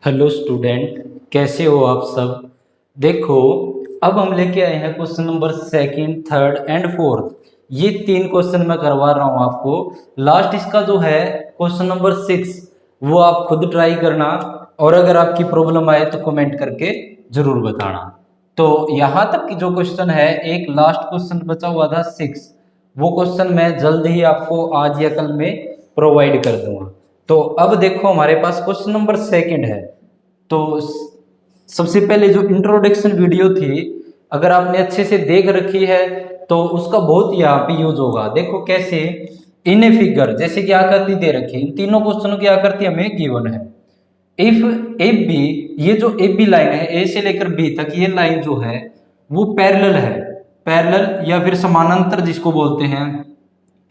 Hello student, कैसे हो आप सब। देखो, अब हम लेके आए हैं question number second, third and fourth. ये तीन क्वेश्चन मैं करवा रहा हूँ आपको। लास्ट इसका जो है क्वेश्चन नंबर 6, वो आप खुद ट्राई करना, और अगर आपकी प्रॉब्लम आए तो कमेंट करके जरूर बताना। तो यहाँ तक की जो क्वेश्चन है, एक लास्ट क्वेश्चन बचा हुआ था 6, वो क्वेश्चन मैं जल्द ही आपको आज या कल में प्रोवाइड कर दूंगा। तो अब देखो, हमारे पास क्वेश्चन नंबर सेकंड है। तो सबसे पहले जो इंट्रोडक्शन वीडियो थी, अगर आपने अच्छे से देख रखी है तो उसका बहुत यहाँ पे यूज होगा। देखो कैसे, इन ए फिगर, जैसे कि आकृति दे रखी, इन तीनों क्वेश्चनों की आकृति हमें गिवन है। इफ ए बी, ये जो ए बी लाइन है, ए से लेकर बी तक, ये लाइन जो है वो पैरेलल है। पैरेलल या फिर समानांतर जिसको बोलते हैं,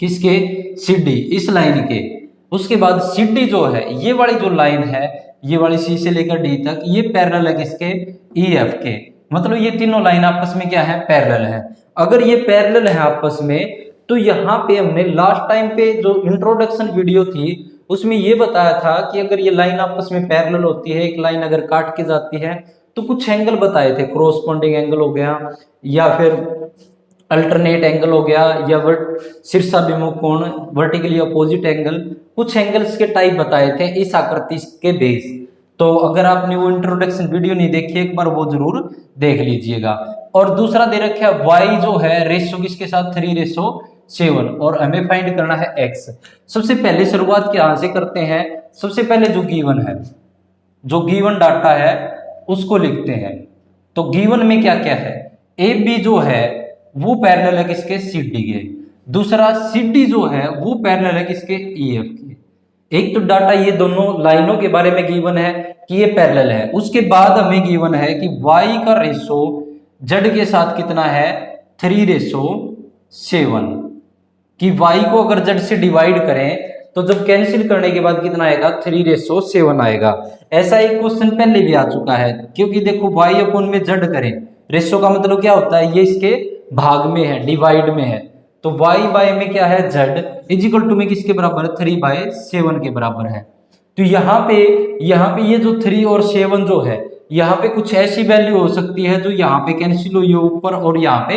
किसके? सी डी, इस लाइन के। उसके बाद सी डी जो है, ये वाली जो लाइन है, ये वाली सी से लेकर डी तक, ये पैरेलल है किसके? ई एफ के। मतलब ये तीनों लाइन आपस में क्या है? पैरेलल है। अगर ये पैरेलल है आपस में, तो यहाँ पे हमने लास्ट टाइम पे जो इंट्रोडक्शन वीडियो थी उसमें ये बताया था कि अगर ये लाइन आपस में पैरेलल होती है, एक लाइन अगर काट के जाती है, तो कुछ एंगल बताए थे। क्रॉसपोंडिंग एंगल हो गया, या फिर अल्टरनेट एंगल हो गया, या शीर्षाभिमुख कोण, वर्टिकली अपोजिट एंगल, कुछ एंगल्स के टाइप बताए थे इस आकृति के बेस। तो अगर आपने वो इंट्रोडक्शन वीडियो नहीं देखी, एक बार वो जरूर देख लीजिएगा। और दूसरा दे रखा है वाई जो है रेशो किसके साथ? 3:7, और हमें फाइंड करना है एक्स। सबसे पहले शुरुआत यहाँ से करते हैं। सबसे पहले जो गिवन है, जो गिवन डाटा है उसको लिखते हैं। तो गिवन में क्या क्या है? ए बी जो है वो पैरेलल है किसके? सी डी के। दूसरा सी डी जो है वो पैरेलल है किसके? ई एफ के। एक तो डाटा ये दोनों लाइनों के बारे में गिवन है कि ये पैरेलल है। उसके बाद हमें गिवन है कि y का रेशो z के साथ कितना है? 3:7। कि y को अगर z से डिवाइड करें तो जब कैंसिल करने के बाद कितना आएगा? 3:7 आएगा। ऐसा एक क्वेश्चन पहले भी आ चुका है, क्योंकि देखो y अपन में z करें, रेशो का मतलब क्या होता है? ये इसके भाग में है, डिवाइड में है। तो y बाय में क्या है? z इजिकल टू में किसके बराबर है? 3/7 के बराबर है। तो यहाँ पे ये जो 3 और 7 जो है, यहाँ पे कुछ ऐसी वैल्यू हो सकती है जो यहाँ पे कैंसिल हुई हो ऊपर, और यहाँ पे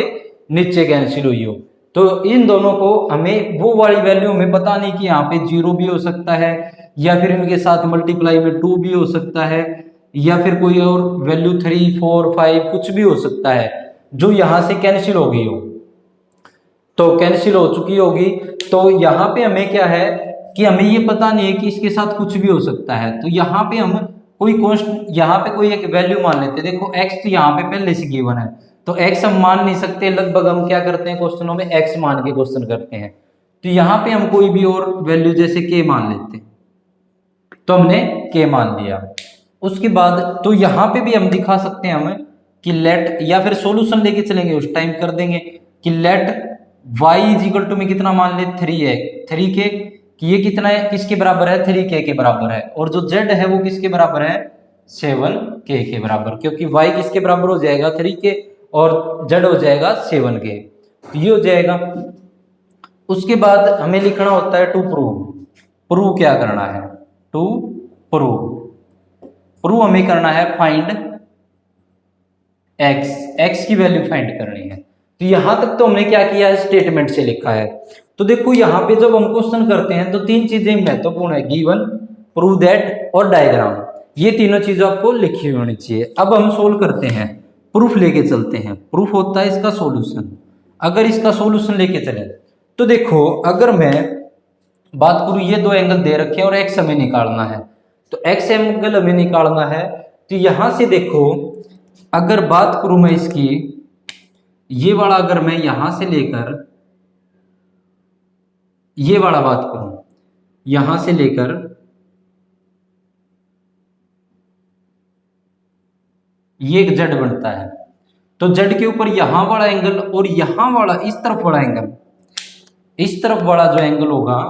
नीचे कैंसिल हुई हो। तो इन दोनों को हमें वो वाली वैल्यू हमें पता नहीं कि यहाँ पे 0 भी हो सकता है, या फिर इनके साथ मल्टीप्लाई में 2 भी हो सकता है, या फिर कोई और वैल्यू 3, 4, 5 कुछ भी हो सकता है जो यहाँ से कैंसिल हो गई हो। तो कैंसिल हो चुकी होगी। तो यहाँ पे हमें क्या है कि हमें ये पता नहीं है कि इसके साथ कुछ भी हो सकता है। तो यहाँ पे हम कोई कॉन्स्ट, यहाँ पे कोई एक वैल्यू मान लेते हैं। देखो x तो यहाँ पे पहले से गिवन है, तो x हम मान नहीं सकते। लगभग हम क्या करते हैं क्वेश्चनों में? x मान के क्वेश्चन करते हैं। तो यहाँ पे हम कोई भी और वैल्यू जैसे k मान लेते हैं, तो हमने k मान लिया। उसके बाद तो यहाँ पे भी हम दिखा सकते हैं हमें कि लेट, या फिर सॉल्यूशन लेके चलेंगे उस टाइम कर देंगे कि लेट y इजिकल टू में कितना मान ले? 3 है, 3k, कि ये कितना है? किसके बराबर है? 3k के बराबर है। और जो z है वो किसके बराबर है? 7k के बराबर, क्योंकि y किसके बराबर हो जाएगा? 3k, और z हो जाएगा 7k। तो ये हो जाएगा। उसके बाद हमें लिखना होता है टू प्रूव। प्रूव क्या करना है? टू प्रूव, प्रूव हमें करना है फाइंड x की वैल्यू फाइंड करनी है। तो यहां तक तो हमने क्या किया है? स्टेटमेंट से लिखा है। तो देखो यहाँ पे जब हम क्वेश्चन करते हैं तो तीन चीजें महत्वपूर्ण है: गिवन, प्रूव दैट, और डायग्राम। ये तीनों चीजें आपको लिखी होनी चाहिए। अब हम सोल्व करते हैं, प्रूफ लेके चलते हैं। प्रूफ होता है इसका सॉल्यूशन। अगर इसका सॉल्यूशन लेके चले तो देखो, अगर मैं बात करूं, ये दो एंगल दे रखे हैं और एक्स हमें निकालना है। तो एक्स एंगल हमें निकालना है। तो यहां से देखो, अगर बात करूं मैं इसकी, ये वाला अगर मैं यहां से लेकर ये वाला बात करूं, यहां से लेकर ये एक जेड बनता है, तो जेड के ऊपर यहां वाला एंगल और यहां वाला इस तरफ वाला एंगल, इस तरफ वाला जो एंगल होगा,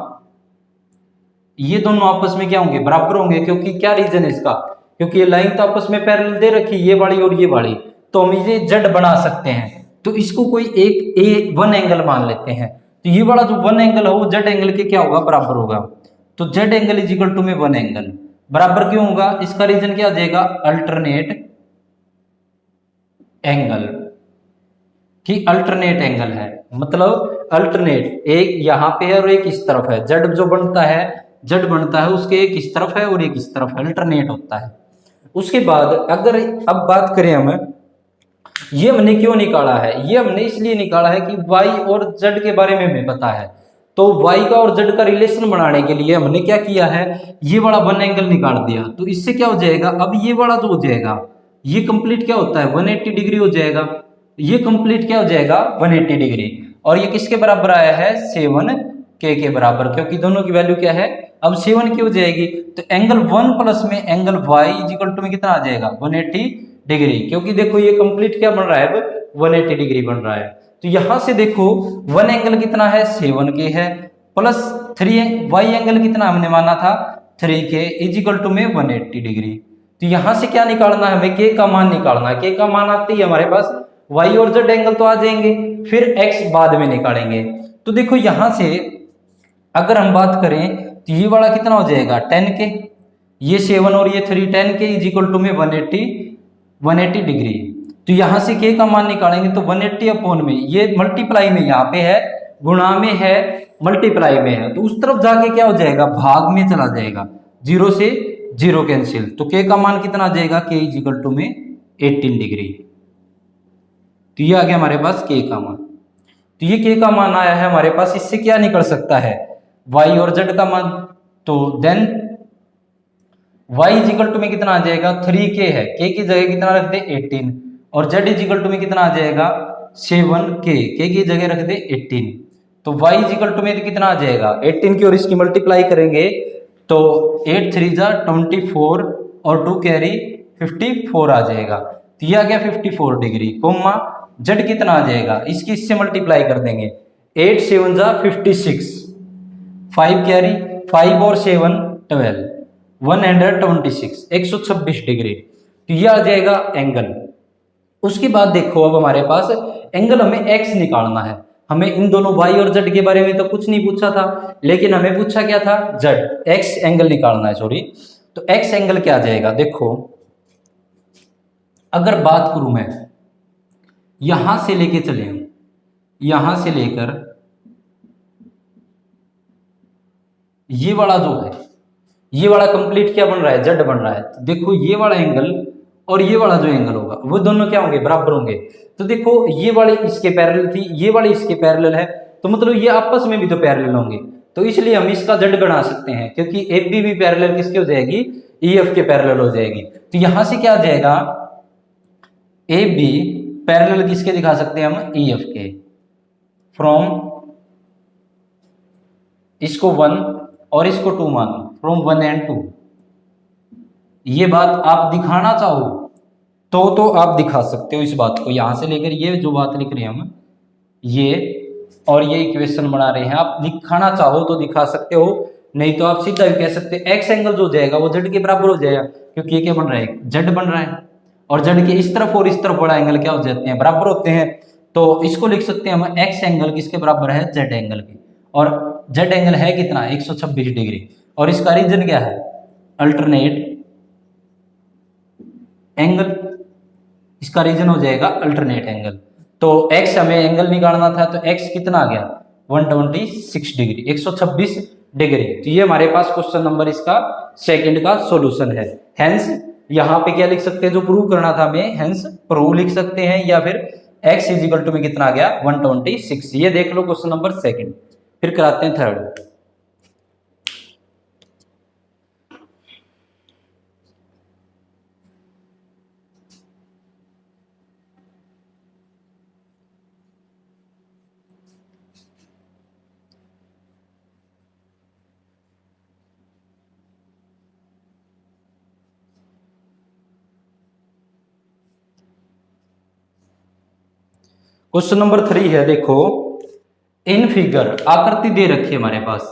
ये दोनों आपस में क्या होंगे? बराबर होंगे। क्योंकि क्या रीजन है इसका? क्योंकि ये लाइन तो आपस में पैरेलल दे रखी, ये वाली और ये वाली, तो हम इसे जेड बना सकते हैं। तो इसको कोई एक वन एंगल मान लेते हैं। तो ये वाला जो वन एंगल है वो जेड एंगल के क्या होगा? बराबर होगा। तो Z angle is equal to में वन एंगल। बराबर क्यों होगा, इसका रीजन क्या आ जाएगा, अल्टरनेट एंगल, कि अल्टरनेट एंगल है, मतलब अल्टरनेट एक यहाँ पे है और एक इस तरफ है, जड जो बनता है, जड बनता है उसके एक इस तरफ है और एक इस तरफ है, अल्टरनेट होता है। उसके बाद अगर अब बात करें हम, ये हमने क्यों निकाला है, ये हमने इसलिए निकाला है कि वाई और जेड के बारे में हमें पता है, तो वाई का और जेड का रिलेशन बनाने के लिए हमने क्या किया है, ये वाला वन एंगल निकाल दिया। तो इससे क्या हो जाएगा, अब ये वाला जो हो जाएगा ये कंप्लीट क्या होता है 180 डिग्री हो जाएगा, ये कंप्लीट क्या हो जाएगा 180 डिग्री, और ये किसके बराबर आया है 7K के बराबर, क्योंकि दोनों की वैल्यू क्या है अब 7K हो जाएगी। तो एंगल 1 प्लस में एंगल y इक्वल टू में कितना आ जाएगा 180 डिग्री, क्योंकि देखो ये कंप्लीट क्या बन रहा है अब 180 डिग्री बन रहा है। तो यहां से देखो वन एंगल कितना है 7K है, प्लस 3y एंगल कितना हमने माना था 3K इज इक्वल टू में 180 डिग्री। तो यहां से क्या निकालना है हमें, k का मान निकालना है, k का मान आते ही हमारे पास y और z एंगल तो आ जाएंगे, फिर x बाद में निकालेंगे। तो देखो यहां से अगर हम बात करें तो ये वाला कितना हो जाएगा 10K, ये 7 और ये 3 10K इज इक्वल टू में 180 डिग्री। तो यहां से k का मान निकालेंगे तो 180 अपॉन में ये मल्टीप्लाई में यहाँ पे है, गुणा में है, मल्टीप्लाई में है, तो उस तरफ जाके क्या हो जाएगा भाग में चला जाएगा, 0 से 0 कैंसिल, तो k का मान कितना आ जाएगा k इज इक्वल टू में 18 डिग्री। तो ये आ गया हमारे पास k का मान। तो ये k का मान आया है हमारे पास, इससे क्या निकल सकता है y और z का मान, तो then y is equal to में कितना आ जाएगा 3K है, k की जगह कितना रख दे 18, और z इज इक्वल टू में कितना आ जाएगा 7K, k की जगह रख दे 18, तो y इज इक्वल टू में कितना आ जाएगा 18 की और इसकी मल्टीप्लाई करेंगे तो 8 3 जा 24 और 2 कैरी 54 आ जाएगा। तो ये आ गया 54 डिग्री, कोमा z कितना आ जाएगा इसकी इससे मल्टीप्लाई कर देंगे 8 7 जा 56, 5 कैरी 5 और 7 12 126 126 डिग्री। तो ये आ जाएगा एंगल। उसके बाद देखो अब हमारे पास एंगल हमें x निकालना है, हमें इन दोनों y और z के बारे में तो कुछ नहीं पूछा था, लेकिन हमें पूछा क्या था z, x एंगल निकालना है सॉरी। तो x एंगल क्या आ जाएगा, देखो अगर बात करूं मैं यहां से लेके चले हम, यहां से लेकर ये वाला जो है ये वाला कंप्लीट क्या बन रहा है z बन रहा है, तो देखो ये वाला एंगल और ये वाला जो एंगल होगा वो दोनों क्या होंगे बराबर होंगे। तो देखो ये वाली इसके पैरेलल थी, ये वाली इसके पैरेलल है, तो मतलब ये आपस में भी तो पैरेलल होंगे, तो इसलिए हम इसका z बना सकते हैं, क्योंकि AB भी पैरेलल किसके हो जाएगी EF के पैरेलल हो जाएगी। तो यहां से क्या आ जाएगा AB पैरेलल किसके दिखा सकते हैं हम EF के, फ्रॉम इसको 1 और इसको 2 मानो, फ्रॉम 1 and 2। ये बात आप दिखाना चाहो तो आप दिखा सकते हो इस बात को, यहां से लेकर ये जो बात लिख रहे हैं हम ये और ये इक्वेशन बना रहे हैं, आप दिखाना चाहो तो दिखा सकते हो, नहीं तो आप सीधा भी कह सकते हैं एक्स एंगल जो जाएगा वो जेड के बराबर हो जाएगा, क्योंकि ये क्या बन रहा है जेड बन रहा है, और जेड के इस तरफ और इस तरफ बड़ा एंगल क्या हो जाते हैं बराबर होते हैं। तो इसको लिख सकते हैं हम एक्स एंगल किसके बराबर है जेड एंगल के, और जेड एंगल है कितना 126 डिग्री, और इसका रीजन क्या है अल्टरनेट एंगल, इसका रीजन हो जाएगा अल्टरनेट एंगल। तो x हमें एंगल निकालना था, तो x कितना आ गया 126 डिग्री 126 डिग्री। तो ये हमारे पास क्वेश्चन नंबर इसका सेकंड का सॉल्यूशन है। हेंस यहाँ पे क्या लिख सकते हैं जो प्रूव करना था हमें, हेंस प्रूव लिख सकते हैं, या फिर x इज इक्वल टू में कितना आ गया 126। ये देख लो क्वेश्चन नंबर सेकंड। फिर कराते हैं थर्ड। क्वेश्चन नंबर 3 है, देखो इन फिगर आकृति दे रखी है हमारे पास,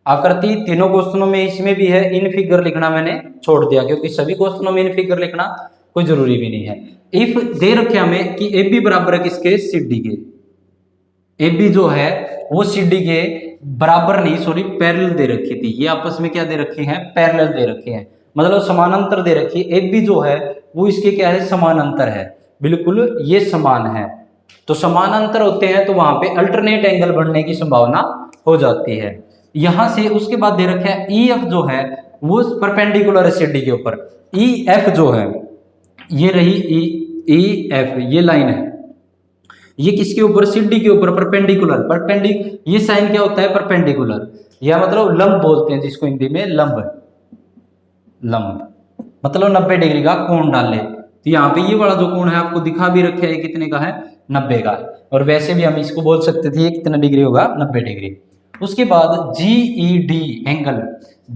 आकृति तीनों क्वेश्चनों में इसमें भी है, इन फिगर लिखना मैंने छोड़ दिया क्योंकि सभी क्वेश्चनों में इन फिगर लिखना कोई जरूरी भी नहीं है। इफ दे रखे हमें कि ए बी बराबर है किसके CD के, ए बी जो है वो CD के बराबर नहीं सॉरी पैरेलल दे रखी थी, ये आपस में क्या दे रखे हैं पैरेलल दे रखे हैं, मतलब समानांतर दे रखी है, AB जो है वो इसके क्या है, समानांतर है, बिल्कुल ये समान है। तो समानांतर होते हैं तो वहां पे अल्टरनेट एंगल बनने की संभावना हो जाती है। यहां से उसके बाद दे रखा है EF जो है वो परपेंडिकुलर है CD के ऊपर। EF जो है ये रही EF, ये लाइन है, ये किसके ऊपर, CD के ऊपर परपेंडिकुलर। ये साइन क्या होता है, परपेंडिकुलर, या मतलब लंब बोलते हैं जिसको हिंदी में, लंब मतलब 90 डिग्री का कोण डाल ले। तो यहाँ पे ये वाला जो कोण है आपको दिखा भी रखे है, कितने का है, 90 का। और वैसे भी हम इसको बोल सकते थे ये कितना डिग्री होगा, 90 डिग्री। उसके बाद GED एंगल,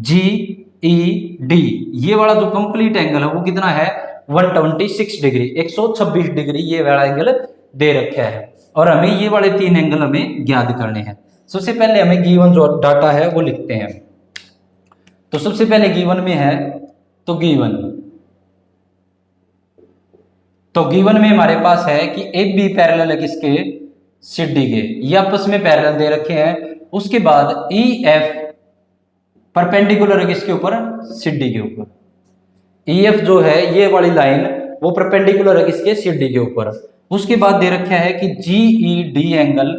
GED ये वाला जो कंप्लीट एंगल है वो कितना है, 126 डिग्री, 126 डिग्री ये वाला एंगल दे रखा है। और हमें ये वाले 3 एंगल हमें ज्ञात करने हैं। सबसे पहले हमें गिवन जो डाटा है वो लिखते हैं। तो सबसे पहले गिवन में है, तो गिवन में हमारे पास है कि AB पैरेलल है किसके, CD के, ये आपस में पैरेलल दे रखे हैं। उसके बाद EF परपेंडिकुलर है किसके ऊपर, CD के ऊपर। EF जो है ये वाली लाइन वो परपेंडिकुलर है किसके, CD के ऊपर। उसके बाद दे रखा है कि GED angle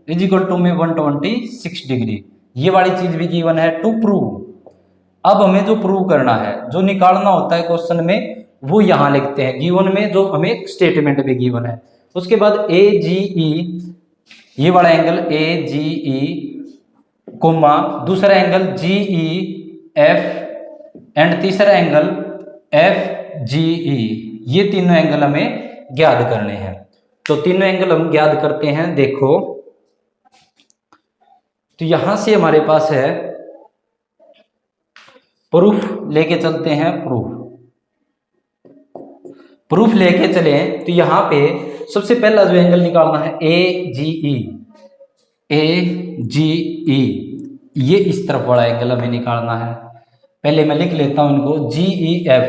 is equal to में 126 डिग्री, ये वाली चीज भी गिवन है टू प्रूव। अब हमें जो प्रूव करना है, जो निकालना होता है क्वेश्चन में, वो यहां लिखते हैं गिवन में, जो हमें स्टेटमेंट भी गिवन है। उसके बाद AGE ये वाला एंगल AGE कोमा दूसरा एंगल GEF एंड तीसरा एंगल FGE, ये तीनों एंगल हमें ज्ञात करने हैं। तो तीनों एंगल हम ज्ञात करते हैं। देखो तो यहां से हमारे पास है प्रूफ, लेके चलते हैं प्रूफ लेके चले। तो यहां पे सबसे पहला जो एंगल निकालना है AGE, ये इस तरफ वाला एंगल हमें निकालना है। पहले मैं लिख लेता हूं इनको, GEF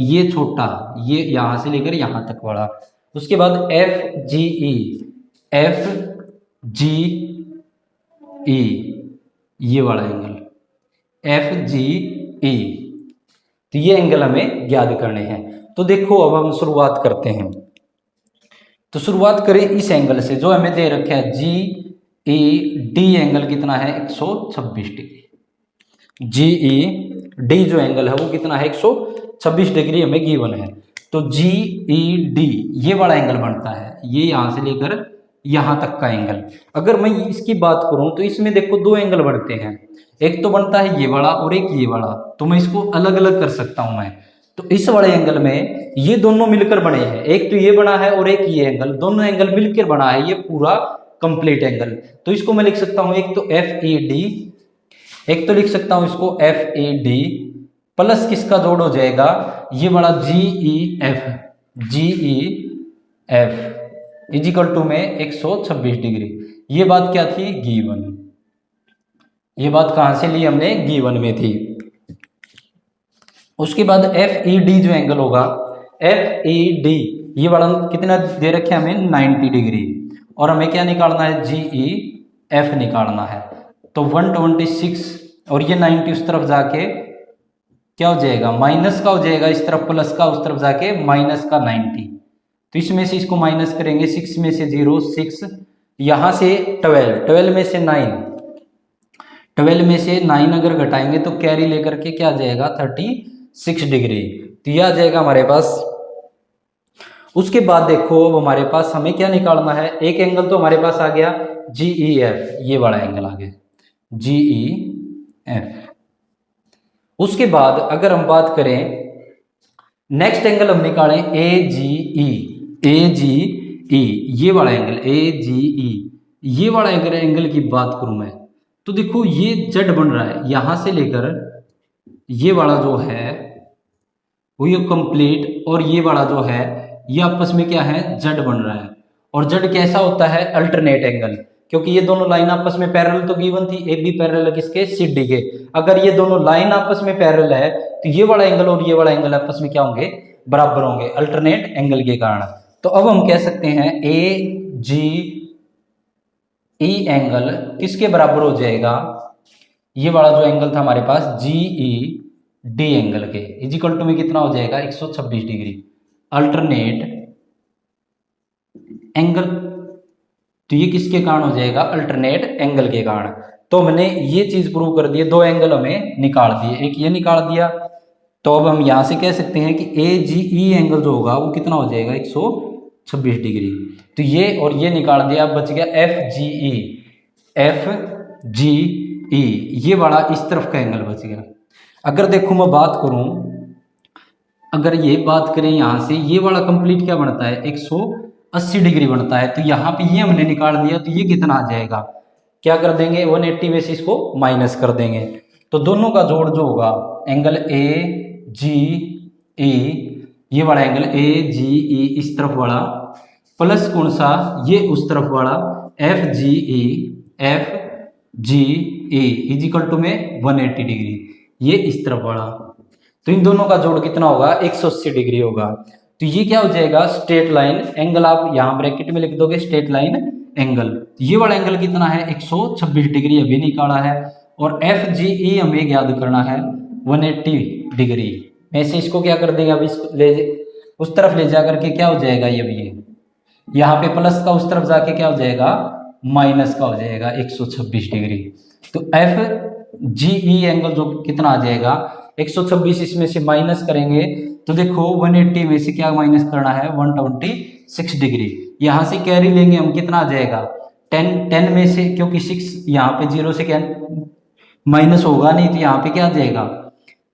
ये छोटा, ये यहां से लेकर यहां तक वाला। उसके बाद FGE ये वाला एंगल FGE, तो ये एंगल हमें ज्ञात करने हैं। तो देखो अब हम शुरुआत करते हैं। तो शुरुआत करें इस एंगल से जो हमें दे रखा है, GED एंगल कितना है, 126 डिग्री। GED जो एंगल है वो कितना है, 126 डिग्री हमें गिवन है। तो GED ये वाला एंगल बनता है, ये यहां से लेकर यहां तक का एंगल। अगर मैं इसकी बात करूं तो इसमें देखो 2 एंगल बनते हैं, एक तो बनता है ये वाला और एक ये वाला। तो मैं इसको अलग अलग कर सकता हूं मैं। तो इस वाले एंगल में ये दोनों मिलकर बने हैं, एक तो ये बना है और एक ये एंगल, दोनों एंगल मिलकर बना है ये पूरा कंप्लीट एंगल। तो इसको मैं लिख सकता हूं एक तो FED, एक तो लिख सकता हूं इसको FAD प्लस किसका जोड़ हो जाएगा, ये वाला GEF इज इक्वल टू में 126 डिग्री। ये बात क्या थी, गिवन। ये बात कहां से ली हमने, गिवन में थी। उसके बाद FED जो एंगल होगा, FED ये वाला कितना दे रखे हमें, 90 डिग्री। और हमें क्या निकालना है, GEF निकालना है। तो 126 और ये 90 उस तरफ जाके क्या हो जाएगा, माइनस का हो जाएगा, इस तरफ प्लस का, उस तरफ जाके माइनस का 90। तो इसमें से इसको माइनस करेंगे, 6 में से 0 6, यहां से 12 में से 9, 12 में से 9 अगर घटाएंगे तो कैरी लेकर के क्या आ जाएगा, 36 डिग्री। तो यह आ जाएगा हमारे पास। उसके बाद देखो अब हमारे पास हमें क्या निकालना है, एक एंगल तो हमारे पास आ गया GEF, ये बड़ा एंगल आ गया GEF। उसके बाद अगर हम बात करें नेक्स्ट एंगल हम निकालें AGE, ये वाला एंगल AGE, ये वाला एंगल की बात करूं मैं तो देखो ये जेड बन रहा है, यहां से लेकर ये वाला जो है वो ये कंप्लीट, और ये वाला जो है ये आपस में क्या है, जेड बन रहा है। और जेड कैसा होता है, अल्टरनेट एंगल, क्योंकि ये दोनों लाइन आपस में पैरेलल तो गिवन थी, AB पैरेलल किसके, CD के। अगर ये दोनों लाइन आपस में पैरेलल है तो ये वाला एंगल और ये वाला एंगल आपस में क्या होंगे, बराबर होंगे, अल्टरनेट एंगल के कारण। तो अब हम कह सकते हैं AGE एंगल किसके बराबर हो जाएगा, ये वाला जो एंगल था हमारे पास GED एंगल के इजिकल टू में कितना हो जाएगा 126 डिग्री अल्टरनेट एंगल। तो ये किसके कारण हो जाएगा अल्टरनेट एंगल के कारण। तो हमने ये चीज प्रूव कर दी है, दो एंगल हमें निकाल दिए, एक ये निकाल दिया। तो अब हम यहां से कह सकते हैं कि AGE एंगल जो होगा वो कितना हो जाएगा 126 डिग्री। तो ये और ये निकाल दिया, अब बच गया FGE ये वाला इस तरफ का एंगल बच गया। अगर देखो मैं बात करूं, अगर ये बात करें यहां से, ये वाला कंप्लीट क्या बनता है 180 डिग्री बनता है। तो यहाँ पे ये हमने निकाल दिया, तो ये कितना आ जाएगा, क्या कर देंगे 180 में से इसको माइनस कर देंगे। तो दोनों का जोड़ जो होगा एंगल AGE, ये वाला एंगल AGE इस तरफ वाला प्लस कौन सा ये उस तरफ वाला FGE इजिकल टू में 180 डिग्री ये इस तरफ वाला। तो इन दोनों का जोड़ कितना होगा 180 डिग्री होगा। तो ये क्या हो जाएगा स्ट्रेट लाइन एंगल, आप यहाँ ब्रैकेट में लिख दोगे स्ट्रेट लाइन एंगल। ये वाला एंगल कितना है 126 डिग्री अभी निकाला है, और FGE हमें याद करना है 180 डिग्री में से इसको क्या कर देंगे अभी इसको ले उस तरफ ले जा करके क्या हो जाएगा ये अभी यहाँ पे प्लस का उस तरफ जाके क्या हो जाएगा माइनस का हो जाएगा 126 डिग्री। तो FGE एंगल जो कितना आ जाएगा 126, इसमें से माइनस करेंगे तो देखो 180 में से क्या माइनस करना है 126 डिग्री। यहाँ से कैरी लेंगे हम कितना आ जाएगा 10 में से, क्योंकि 6 यहाँ पे 0 से क्या माइनस होगा नहीं, तो यहाँ पे क्या आ जाएगा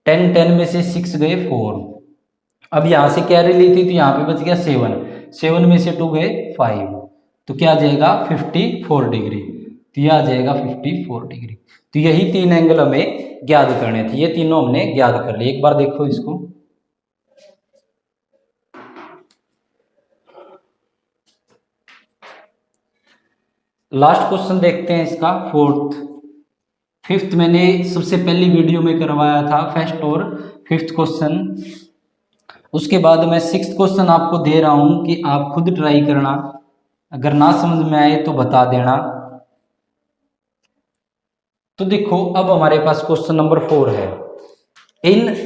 10 में से 6 गए 4। अब यहाँ से कैरी ली थी तो यहाँ पे बच गया 7 में से 2 गए 5, तो क्या आ जाएगा 54 डिग्री। तो यह आ जाएगा 54 डिग्री। तो यही तीन एंगल हमें ज्ञात करने थे, ये तीनों हमने ज्ञात कर लिए। एक बार देखो इसको, लास्ट क्वेश्चन देखते हैं इसका फिफ्थ मैंने सबसे पहली वीडियो में करवाया था फर्स्ट और फिफ्थ क्वेश्चन। उसके बाद मैं सिक्स्थ क्वेश्चन आपको दे रहा हूं कि आप खुद ट्राई करना, अगर ना समझ में आए तो बता देना। तो देखो अब हमारे पास क्वेश्चन नंबर 4 है। इन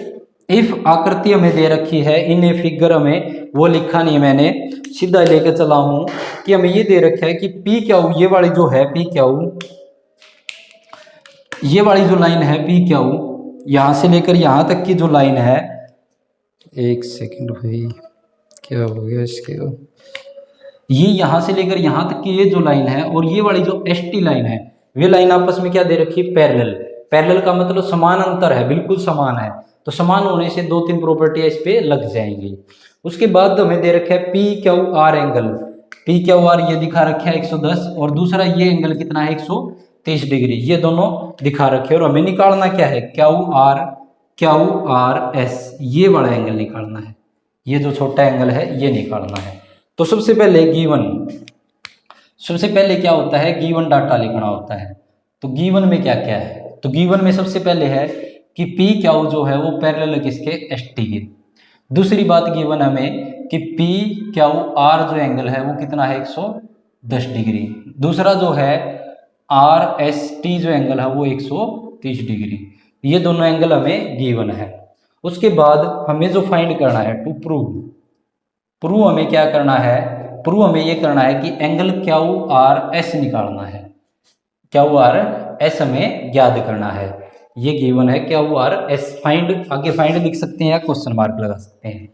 इफ आकृति हमें दे रखी है, इन ए फिगर हमें वो लिखा नहीं मैंने, सीधा लेके चला हूं कि हमें ये दे रखा है कि पी क्यू, ये वाली जो है पी क्यू, ये वाली जो लाइन है पी क्यू, यहां से लेकर यहां तक की जो लाइन है, एक सेकंड भाई क्या हो गया इसके, ये यहां से लेकर यहां तक की ये जो लाइन है और ये वाली जो ST लाइन है, वे लाइन आपस में क्या दे रखी है पैरेलल। पैरेलल का मतलब समान अंतर है, बिल्कुल समान है, तो समान होने से 2-3 प्रॉपर्टियां इस पे लग जाएंगी। उसके बाद हमें दे रखा है PQR एंगल, PQR ये दिखा रखा है 110, और दूसरा ये एंगल कितना है 130 डिग्री, ये दोनों दिखा रखे हैं। और हमें निकालना क्या है QRS, ये बड़ा एंगल निकालना है, ये जो छोटा एंगल है ये निकालना है। तो सबसे पहले क्या होता है गिवन डाटा लिखना होता है। तो गिवन में क्या क्या है, तो गिवन में सबसे पहले है कि पी क्यू जो है वो पैरेलल किसके ST के। दूसरी बात गिवन हमें कि PQR जो एंगल है वो कितना है 110 डिग्री। दूसरा जो है RST जो एंगल है वो 130 डिग्री। ये दोनों एंगल हमें गिवन है। उसके बाद हमें जो फाइंड करना है टू प्रूव हमें क्या करना है, प्रूव हमें ये करना है कि एंगल QRS निकालना है, QRS हमें ज्ञात करना है। ये गिवन है QRS, फाइंड आगे फाइंड लिख सकते हैं या क्वेश्चन मार्क लगा सकते हैं।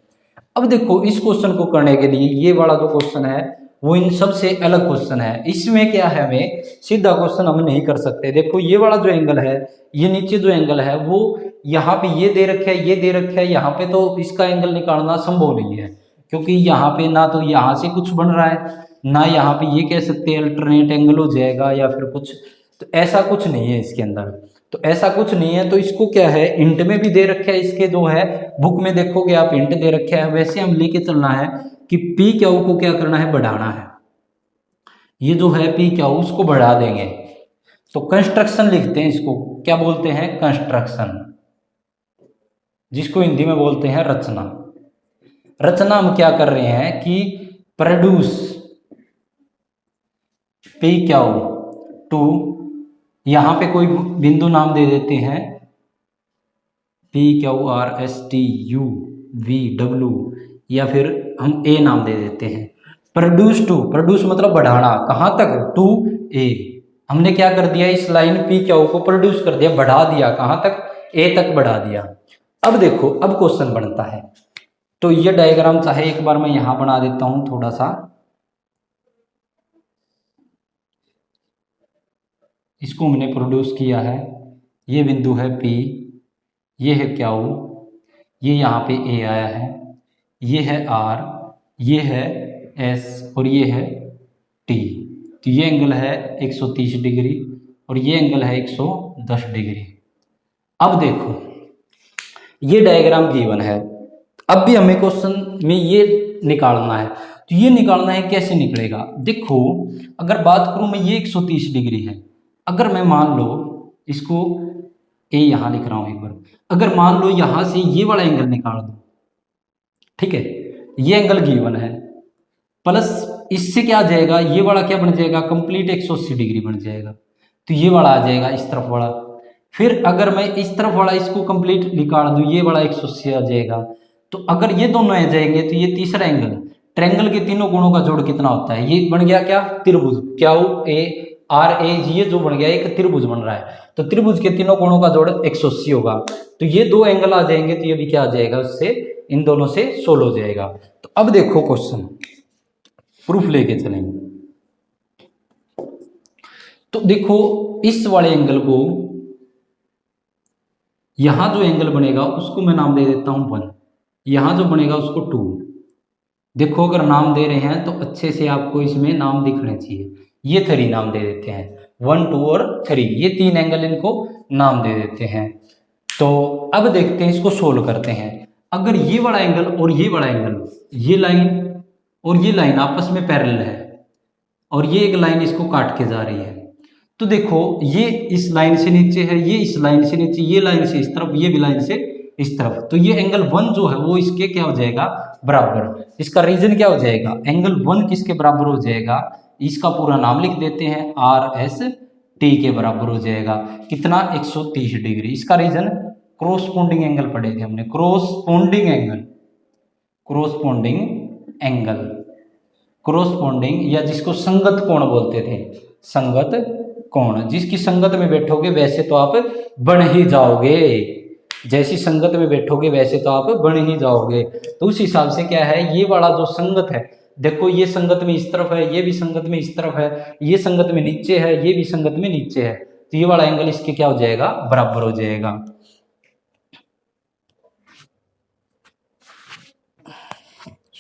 अब देखो इस क्वेश्चन को करने के लिए ये वाला जो क्वेश्चन है वो इन सबसे अलग क्वेश्चन है। इसमें क्या है हमें सीधा क्वेश्चन हम नहीं कर सकते। देखो ये वाला जो एंगल है, ये नीचे जो एंगल है वो यहाँ पे ये दे रखा है, ये दे रखा है, यहाँ पे तो इसका एंगल निकालना संभव नहीं है, क्योंकि यहाँ पे ना तो यहाँ से कुछ बन रहा है, ना यहाँ पे ये कह सकते हैं अल्टरनेट एंगल हो जाएगा या फिर कुछ, तो ऐसा कुछ नहीं है इसके अंदर। तो ऐसा कुछ नहीं है, तो इसको क्या है इंट में भी दे रखा है, इसके जो है बुक में देखोगे आप इंट दे रखा है, वैसे हम लेके चलना है कि पी क्यू को क्या करना है बढ़ाना है। ये जो है पी क्यू उसको बढ़ा देंगे, तो कंस्ट्रक्शन लिखते हैं, इसको क्या बोलते हैं कंस्ट्रक्शन, जिसको हिंदी में बोलते हैं रचना। रचना हम क्या कर रहे हैं कि प्रोड्यूस पी क्यू टू यहाँ पे कोई बिंदु नाम दे देते हैं, PQRSTUV W, या फिर हम ए नाम दे देते हैं। प्रोड्यूस टू, प्रोड्यूस मतलब बढ़ाना, कहाँ तक, टू ए। हमने क्या कर दिया, इस लाइन PQ को प्रोड्यूस कर दिया, बढ़ा दिया, कहाँ तक, ए तक बढ़ा दिया। अब देखो, अब क्वेश्चन बनता है। तो ये डायग्राम चाहे एक बार मैं यहां बना देता हूं थोड़ा सा, इसको हमने प्रोड्यूस किया है। ये बिंदु है P, ये है Q, ये यहाँ पे A आया है, ये है R, ये है S और ये है T। तो ये एंगल है 130 डिग्री और ये एंगल है 110 डिग्री। अब देखो, ये डायग्राम गिवन है। अब भी हमें क्वेश्चन में ये निकालना है। तो ये निकालना है, कैसे निकलेगा, देखो अगर बात करूं मैं, ये 130 डिग्री है। अगर मैं मान लो इसको ए यहां लिख रहा हूं एक बार, अगर मान लो यहां से ये वाला एंगल निकाल दो, ठीक है, ये एंगल गिवन है, प्लस इससे क्या आ जाएगा, ये वाला क्या बन जाएगा, कंप्लीट 180 डिग्री बन जाएगा। तो ये वाला आ जाएगा इस तरफ वाला। फिर अगर मैं इस तरफ वाला इसको कंप्लीट निकाल दूं, ये वाला 180 आ जाएगा। तो अगर ये दोनों आ जाएंगे तो ये तीसरा एंगल, ट्रायंगल के तीनों कोणों का जोड़ कितना होता है, ये बन गया क्या, त्रिभुज, क्या QARAG, ये जो बन गया एक त्रिभुज बन रहा है। तो त्रिभुज के तीनों कोणों का जोड़ 180 होगा। तो ये दो एंगल आ जाएंगे, तो ये भी क्या आ जाएगा, उससे इन दोनों से 16 हो जाएगा। तो अब देखो क्वेश्चन, प्रूफ लेके चलेंगे। तो देखो इस वाले एंगल को, यहां जो एंगल बनेगा उसको मैं नाम दे देता हूं 1, यहां जो बनेगा उसको 2। देखो अगर नाम दे रहे हैं तो अच्छे से आपको इसमें नाम दिखने चाहिए। ये 3 नाम दे देते हैं, 1 2 और 3, ये 3 एंगल इनको नाम दे देते हैं। तो अब देखते हैं, इसको सोल्व करते हैं। अगर ये वाला एंगल और ये वाला एंगल, ये लाइन और ये लाइन आपस में पैरेलल है और ये एक लाइन इसको काट के जा रही है, तो देखो ये इस लाइन से नीचे है, ये इस लाइन से नीचे, ये लाइन से इस तरफ, ये भी लाइन से इस तरफ। तो ये एंगल 1 जो है वो इसके क्या हो जाएगा, बराबर। इसका रीजन क्या हो जाएगा, एंगल 1 किसके बराबर हो जाएगा, इसका पूरा नाम लिख देते हैं, RST के बराबर हो जाएगा। कितना, 130 डिग्री। इसका रीजन क्रॉसपोंडिंग एंगल पढ़े थे हमने, corresponding angle, corresponding angle, corresponding, या जिसको संगत कोण बोलते थे, संगत कोण। जिसकी संगत में बैठोगे वैसे तो आप बन ही जाओगे, जैसी संगत में बैठोगे वैसे तो आप बन ही जाओगे। तो उस हिसाब से क्या है, ये वाला जो संगत है, देखो ये संगत में इस तरफ है, ये भी संगत में इस तरफ है, ये संगत में नीचे है, ये भी संगत में नीचे है। तो ये वाला एंगल इसके क्या हो जाएगा, बराबर हो जाएगा।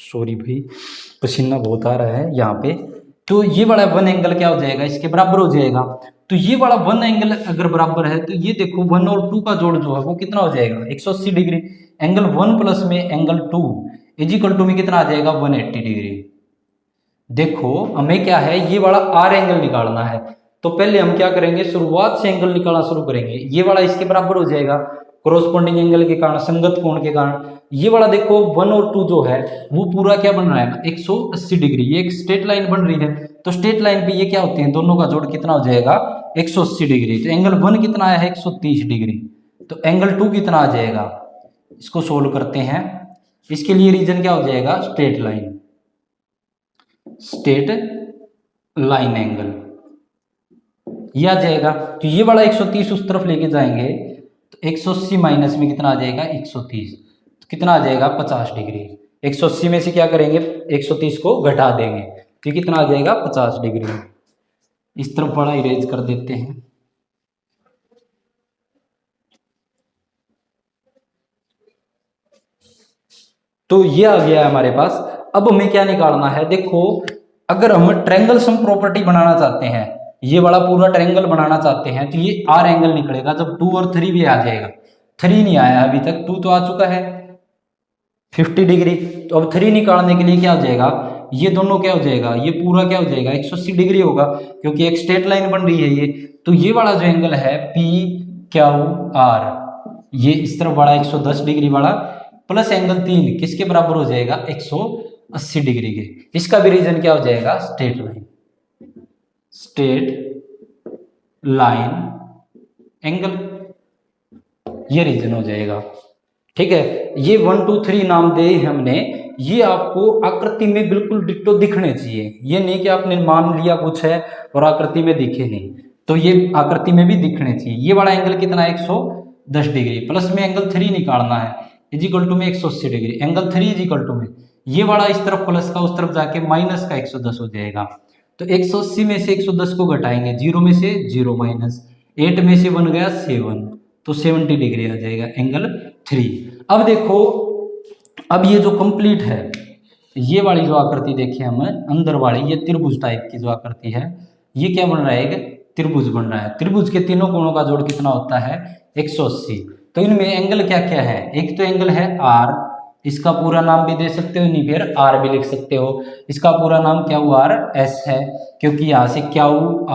सॉरी भाई, पसीना बहुत आ रहा है यहाँ पे। तो ये वाला 1 एंगल क्या हो जाएगा, इसके बराबर हो जाएगा। तो ये वाला 1 एंगल अगर बराबर है तो ये देखो 1 और 2 का जोड़ जो है वो कितना हो जाएगा, 180 डिग्री। एंगल 1 प्लस में एंगल 2 इज इक्वल टू में कितना आ जाएगा, 180 डिग्री। देखो हमें क्या है, ये वाला R एंगल निकालना है। तो पहले हम क्या करेंगे, शुरुआत से एंगल निकालना शुरू करेंगे। ये वाला इसके बराबर हो जाएगा, क्रॉसपोंडिंग एंगल के कारण, संगत कोण के कारण। ये वाला देखो 1 और 2 जो है वो पूरा क्या बन रहा है, 180 डिग्री। ये एक स्ट्रेट लाइन बन रही है, तो स्ट्रेट लाइन पे ये क्या होते हैं, दोनों का जोड़ कितना हो जाएगा, 180 डिग्री। तो एंगल 1 कितना आया है, 130 डिग्री। तो एंगल 2 कितना आ जाएगा, इसको सोल्व करते हैं। इसके लिए रीजन क्या हो जाएगा, straight line, straight line angle ये आ जाएगा। तो ये वाला 130 उस तरफ लेके जाएंगे तो 180 माइनस में कितना आ जाएगा, 130। तो कितना आ जाएगा, 50 डिग्री। 180 में से क्या करेंगे, 130 को घटा देंगे तो कितना आ जाएगा, 50 डिग्री। इस तरफ वाला इरेज कर देते हैं। तो ये आ गया है हमारे पास। अब हमें क्या निकालना है, देखो अगर हम ट्रायंगल सम प्रॉपर्टी बनाना चाहते हैं, ये वाला पूरा ट्रायंगल बनाना चाहते हैं, तो ये R एंगल निकलेगा जब 2 और 3 भी आ जाएगा। 3 नहीं आया अभी तक, 2 तो आ चुका है 50 डिग्री। तो अब 3 निकालने के लिए क्या हो जाएगा, ये दोनों क्या हो जाएगा, ये पूरा क्या हो जाएगा, 180 डिग्री होगा, क्योंकि एक स्ट्रेट लाइन बन रही है ये। तो ये वाला जो एंगल है PQR, ये इस तरफ वाला 110 डिग्री वाला, प्लस एंगल 3 किसके बराबर हो जाएगा, 180 डिग्री के। इसका भी रीजन क्या हो जाएगा, straight line, straight line, angle, ये रीजन हो जाएगा। ठीक है, ये 1 2 3 नाम दे हमने, ये आपको आकृति में बिल्कुल डिट्टो दिखने चाहिए। ये नहीं कि आपने मान लिया कुछ है और आकृति में दिखे नहीं, तो ये आकृति में भी दिखने चाहिए। ये वाला एंगल कितना है 110 डिग्री, प्लस में एंगल 3 निकालना है इज इक्वल टू में 180 degree, angle 3 is equal to में ये वाला इस तरफ प्लस का उस तरफ जाके माइनस का 110 हो जाएगा। तो 180 में से 110 को घटाएंगे, 0 में से 0 माइनस 8 में से बन गया 7, तो 70 डिग्री आ जाएगा एंगल 3। अब देखो, अब ये जो कंप्लीट है, ये वाली जो आकृति देखिए हम अंदर वाली, ये त्रिभुज टाइप की जो आकृति है, ये क्या बन रहा है, एक त्रिभुज बन रहा है। त्रिभुज के तीनों कोणों का जोड़ कितना होता है 180। तो इनमें एंगल क्या क्या है, एक तो एंगल है आर, इसका पूरा नाम भी दे सकते हो, नहीं फिर आर भी लिख सकते हो। इसका पूरा नाम क्या हुआ आर एस है, क्योंकि यहाँ से क्या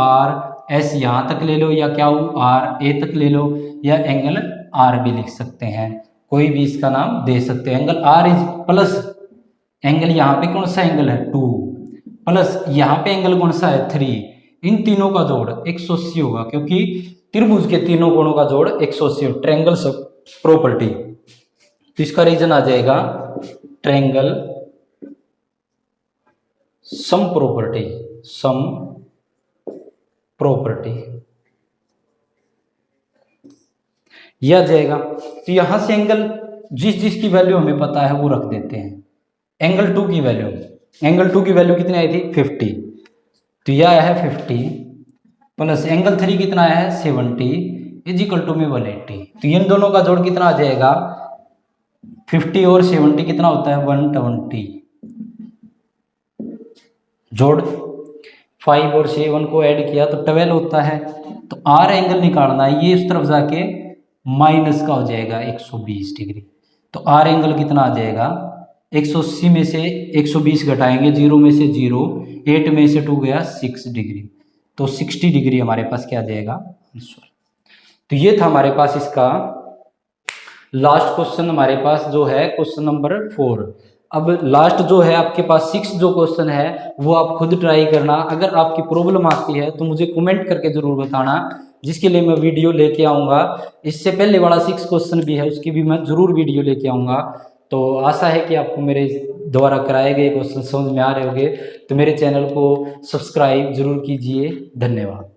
आर एस यहाँ तक ले लो, या क्या आर ए तक ले लो, या एंगल आर भी लिख सकते हैं, कोई भी इसका नाम दे सकते हैं। Angle R is plus angle यहाँ पे कौन सा एंगल है 2, प्लस यहाँ पे एंगल कौन सा है 3, इन तीनों का जोड़ 180 होगा, क्योंकि त्रिभुज के तीनों कोणों का जोड़ 180, ट्रायंगल प्रॉपर्टी। तो इसका रीजन आ जाएगा triangle sum property, sum property यह आ जाएगा। तो यहां से एंगल जिस जिसकी वैल्यू हमें पता है वो रख देते हैं। एंगल 2 की वैल्यू, एंगल 2 की वैल्यू कितनी आई थी 50, तो यह आया है 50, प्लस एंगल 3 कितना आया है 70 इज इक्वल टू में 180। तो इन दोनों का जोड़ कितना आ जाएगा 50 और 70 कितना होता है 120, जोड़ 5 और 7 को ऐड किया तो 12 होता है। तो आर एंगल निकालना है, ये इस तरफ जाके माइनस का हो जाएगा 120 डिग्री। तो आर एंगल कितना आ जाएगा 180 में से 120 घटाएंगे, 0 में से 0, 8 में से 2 गया 6 डिग्री, तो 60 डिग्री हमारे पास क्या आ जाएगा आंसर। तो ये था हमारे पास इसका लास्ट क्वेश्चन, हमारे पास जो है क्वेश्चन नंबर 4। अब लास्ट जो है आपके पास 6 जो क्वेश्चन है वो आप खुद ट्राई करना। अगर आपकी प्रॉब्लम आती है तो मुझे कमेंट करके जरूर बताना, जिसके लिए मैं वीडियो लेके आऊँगा। इससे पहले वाला 6 क्वेश्चन भी है, उसकी भी मैं जरूर वीडियो लेके आऊँगा। तो आशा है कि आपको मेरे द्वारा कराए गए क्वेश्चन समझ में आ रहे होंगे। तो मेरे चैनल को सब्सक्राइब जरूर कीजिए। धन्यवाद।